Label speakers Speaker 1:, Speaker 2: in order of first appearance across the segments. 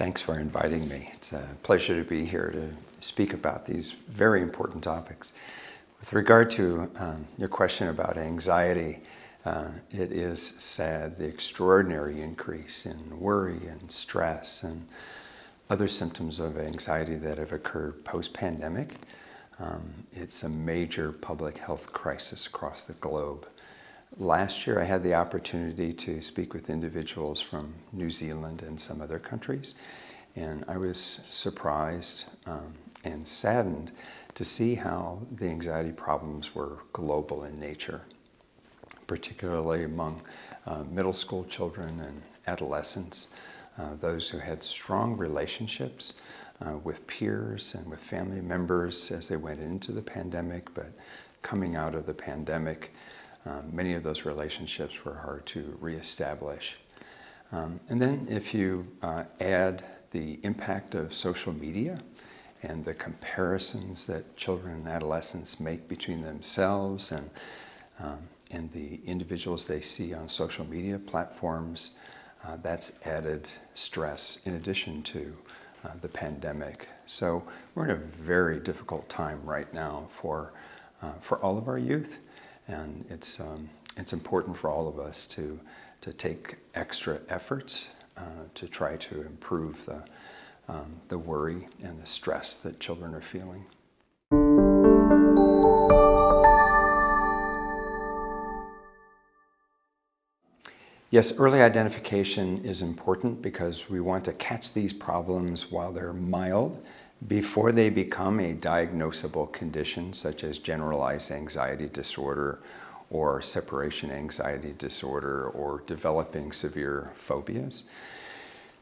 Speaker 1: Thanks for inviting me. It's a pleasure to be here to speak about these very important topics. With regard to your question about anxiety, it is sad, the extraordinary increase in worry and stress and other symptoms of anxiety that have occurred post-pandemic. It's a major public health crisis across the globe. Last year I had the opportunity to speak with individuals from New Zealand and some other countries, and I was surprised and saddened to see how the anxiety problems were global in nature, particularly among middle school children and adolescents, those who had strong relationships with peers and with family members as they went into the pandemic, but coming out of the pandemic, many of those relationships were hard to reestablish. And then if you add the impact of social media and the comparisons that children and adolescents make between themselves and the individuals they see on social media platforms, that's added stress in addition to the pandemic. So we're in a very difficult time right now for all of our youth. And it's important for all of us to take extra efforts to try to improve the worry and the stress that children are feeling. Yes, early identification is important because we want to catch these problems while they're mild, before they become a diagnosable condition such as generalized anxiety disorder or separation anxiety disorder or developing severe phobias.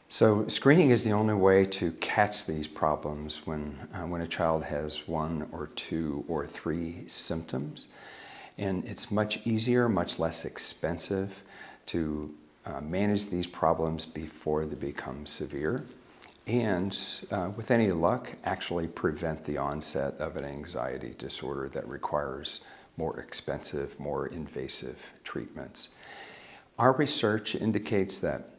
Speaker 1: So screening is the only way to catch these problems when a child has 1 or 2 or 3 symptoms. And it's much easier, much less expensive to manage these problems before they become severe. And with any luck, actually prevent the onset of an anxiety disorder that requires more expensive, more invasive treatments. Our research indicates that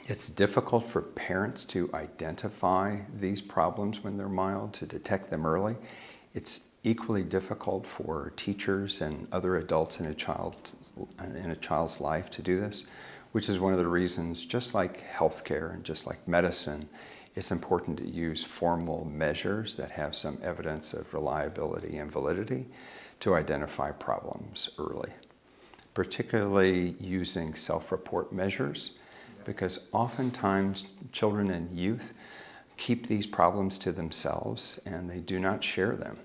Speaker 1: it's difficult for parents to identify these problems when they're mild, to detect them early. It's equally difficult for teachers and other adults in a child's life to do this, which is one of the reasons, just like healthcare and just like medicine, it's important to use formal measures that have some evidence of reliability and validity to identify problems early, particularly using self-report measures, because oftentimes children and youth keep these problems to themselves and they do not share them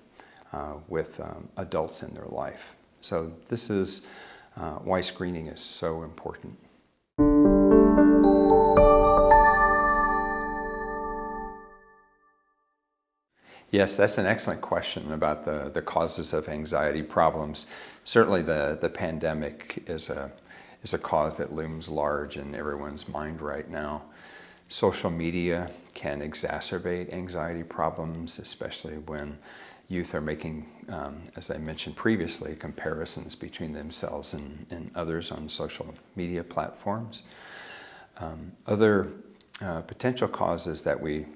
Speaker 1: with adults in their life. So this is why screening is so important. Yes, that's an excellent question about the causes of anxiety problems. Certainly the pandemic is a cause that looms large in everyone's mind right now. Social media can exacerbate anxiety problems, especially when youth are making, as I mentioned previously, comparisons between themselves and others on social media platforms. Other potential causes that we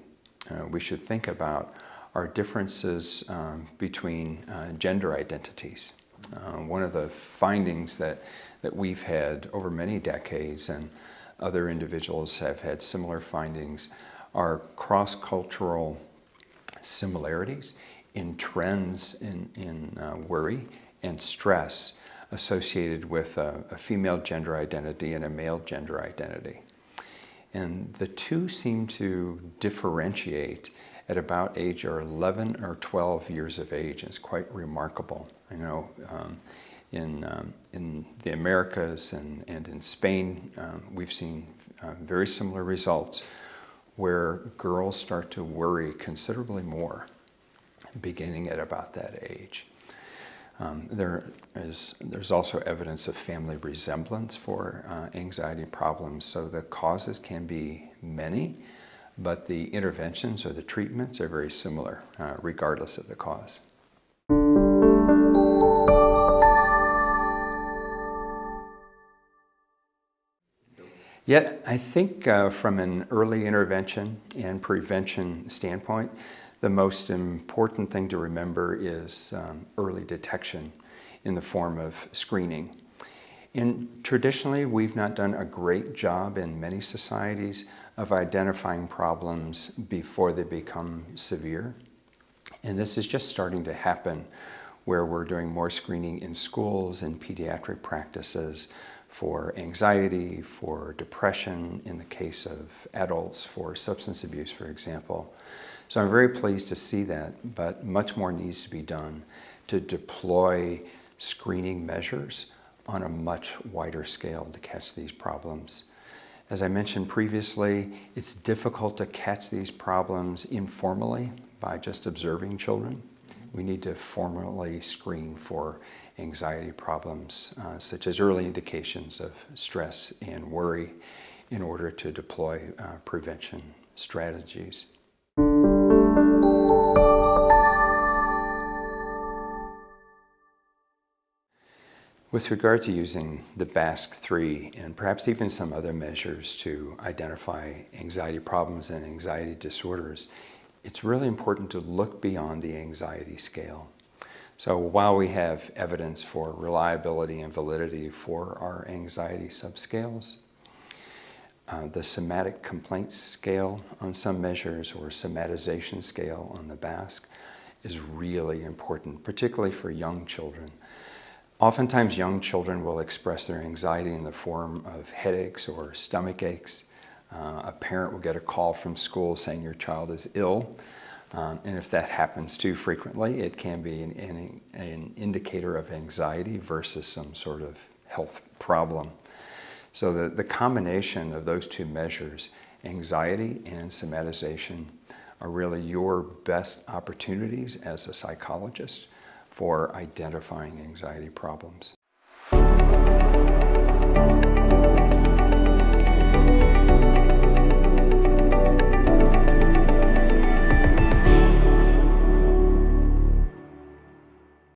Speaker 1: should think about are differences between gender identities. One of the findings that we've had over many decades, and other individuals have had similar findings, are cross-cultural similarities in trends in worry and stress associated with a female gender identity and a male gender identity. And the two seem to differentiate at about age 11 or 12 years of age. It's quite remarkable. I know in the Americas and in Spain, we've seen very similar results where girls start to worry considerably more beginning at about that age. There's also evidence of family resemblance for anxiety problems, so the causes can be many, but the interventions or the treatments are very similar, regardless of the cause. Yet, I think from an early intervention and prevention standpoint, the most important thing to remember is early detection in the form of screening. And traditionally, we've not done a great job in many societies of identifying problems before they become severe. And this is just starting to happen where we're doing more screening in schools and pediatric practices for anxiety, for depression, in the case of adults, for substance abuse, for example. So I'm very pleased to see that, but much more needs to be done to deploy screening measures on a much wider scale to catch these problems. As I mentioned previously, it's difficult to catch these problems informally by just observing children. We need to formally screen for anxiety problems, such as early indications of stress and worry, in order to deploy prevention strategies. With regard to using the BASC-3 and perhaps even some other measures to identify anxiety problems and anxiety disorders, it's really important to look beyond the anxiety scale. So while we have evidence for reliability and validity for our anxiety subscales, the somatic complaints scale on some measures or somatization scale on the BASC is really important, particularly for young children. Oftentimes young children will express their anxiety in the form of headaches or stomach aches. A parent will get a call from school saying your child is ill. And if that happens too frequently, it can be an indicator of anxiety versus some sort of health problem. So the combination of those two measures, anxiety and somatization, are really your best opportunities as a psychologist for identifying anxiety problems.